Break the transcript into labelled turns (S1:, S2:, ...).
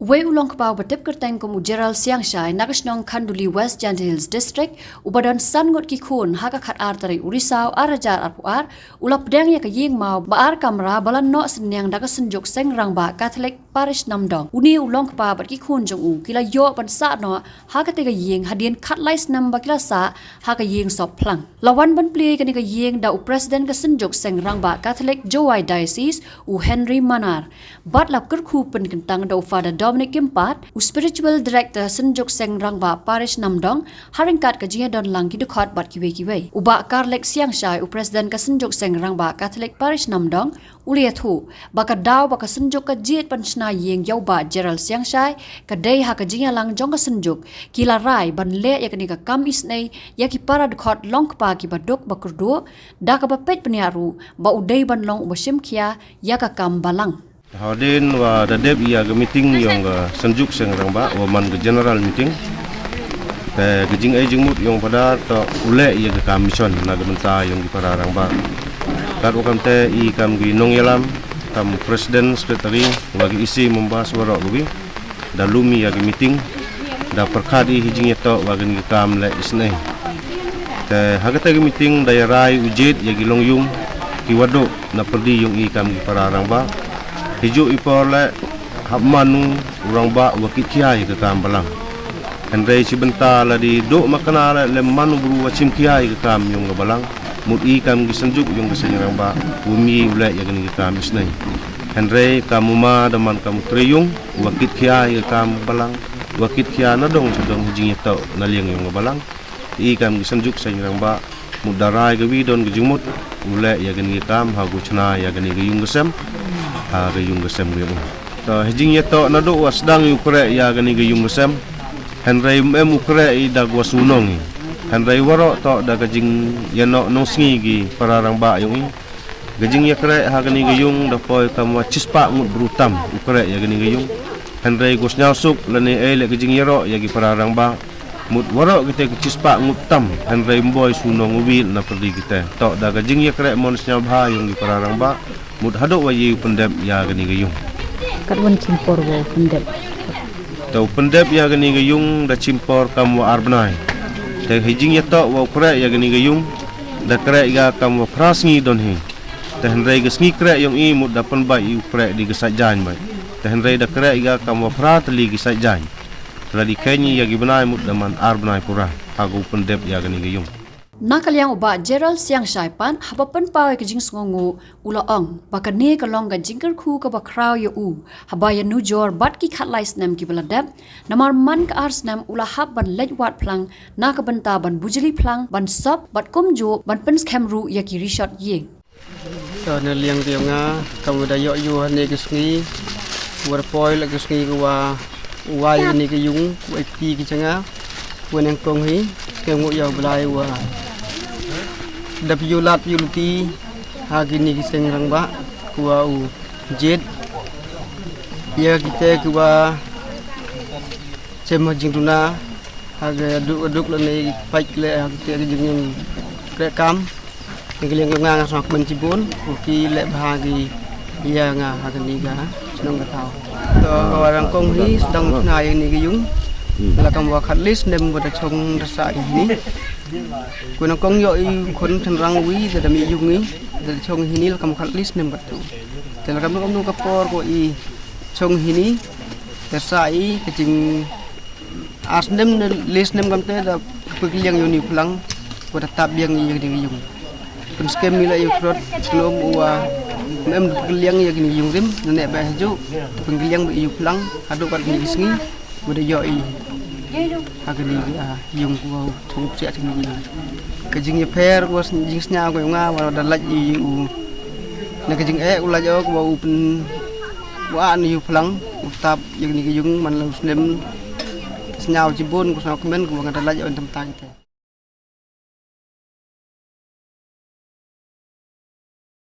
S1: Way ulong kebau betip kerteng kum Gerald Siangshai nakasnong Khanduli West Gentle Hills District ubadan sangot kikun haka khat arteri urisau arajar arpuar ulap pedang ya kaying mau baar kamera balan no senyang daka senjuk sengrang ba Catholic Parish Namdong uni ulong kebau bat kikun jong u kila yo ban sa no haka te kaying hadien khat lais namba kila sa haka ying sop plang lawan ban pli kani kaying da u president ka senjuk sengrang ba Catholic Joai Diocese u Henry Manar bat lap kerku pen kentang da Father Dominic Gimpat, spiritual director Senjuk Sengrang ba Parish Namdong, haringkat kajian don lang kidukot bat kiwe-kiwe. Uba Karlek Siangshai, president ka Senjuk Sengrang ba Catholic Parish Namdong, uliathu, baka daw baka Senjuk ka jiet panchna yeng yaw ba Gerald Siangshai, kadai ha kajian lang jong ka Senjuk, kila rai ban le ya kani ka kam isnay, ya ki para dukot long pa ki badok bakurdo, da ka bapet penyaru, ba uday ban long ubasim kia, ya ka kam balang.
S2: Hadirin wa dadep ia ke meeting yang Senjuk Sengrang ba wa man ke general meeting ke jing ai jingmut yang pada to ule ia ke commission na gementa yang di pararang ba kat wakam te I kam gi nong yalam kam president secretary bagi isi membahas warok gobi da lumi ia ke meeting da perkadi hijing to wa gen kam le isne te hagata ke meeting daya rai ujit ya gi longyum ki wado na perdi yung I kam gi pararang ba hijau ipor le habmanu urang ba wakit kiai ke kam balang Henry sebentar la di dok makana le manu buru wacim kiai ke kam yung balang mut I kam gisenjuk yung kesenyang ba bumi ule ya gani kam isnai Henry kamu ma daman kamu triyung wakit kiai ke kam balang wakit kiai na dong sedong hijing to na liang yung balang I kam gisenjuk senyang ba mudarai ke widon ke jumut ule ya gani kam hagu chna ya gani yung gesem ga yung gesem ge to hijing yeto na do wasdang ukre ya gani ge yung gesem Henry ukre I dag wasunong Henry waro to da gajing yano nong sngi gi pararang ba yung gajing yakre ha gani ge yung da poi kam cispa ngut brutam ukre ya gani ge yung Henry gosnyal sup lani le gajing yero ya gi pararang ba mut waro kita ke cispa ngut tam Henry boy sunong ubil na perdi kita to da gajing yakre mon snyal bha yung gi pararang ba mut hadok wa yu pendep ya gani gayung
S3: kat wan cimpor wa pendep
S2: tau pendep ya gani gayung da cimpor kam wa arbnai te hijing ya to wa kre ya gani gayung da kre ya kam wa prasngi don hi te henrei gesngi kre yung I mut da pen ba yu kre di gesat jan bai te henrei da kre ya kam wa pratli gesat jan radi kenyi ya gibnai mut da man arbnai pura hagu pendep ya gani gayung
S1: Nakaliang uba Gerald Siangshai pan habapan pawai kajing songongu ulaong bakane kalong ga jingker khu ka bakraw ya u habaya nu jor bat ki khatlais nam ki baladap namar man ka ars nam ula hab ban lejwat plang na ka banta ban bujili plang ban sop bat kumjo ban pens khamru ya ki rishot yeng
S4: to na liang nga kam da yo yu ne ki sngi war poi la ki sngi wa wai ni ki yung wa ki ki changa wen ang kong hi ke ngo yo blai wa dap yulat yulti hagini kiseng rangba kuwa u jet ya kita kuwa cema jingduna haga aduk lane paik le kita jing rekam ngeliang ngang sok bencibun ki le bahagi ya nga hagani ga senang gatau to orang kong hi sedang na yang ni yung là cầm vào khát list nem vừa trồng ra sải ini, cô nó công nhộiคนthành răng quý rồi đâm dùng ý, rồi trồng ini là cầm khát list nem batu, rồi là cầm nó công nuôi kapor của i trồng ini, ra sải cái chừng as nem list nem cầm tới là pergi yang yoni pulang, của tetap yang yang đi dùng, pun skem ni lah yang front, belum uah mem pergi yang yang đi dùng rim, nenek bayar ju, pergi yang bị pulang, aduk kat ni kisngi. Bude yoi agani yung ko thuk sia thing ni ka jing ye pher ko jing snya ko nga wa da laj yu ne ka jing e ulaj ko wa pen wa an yu plang utap yang ni yung man la snem snya jibun ko sa komen ko nga da laj on tam ta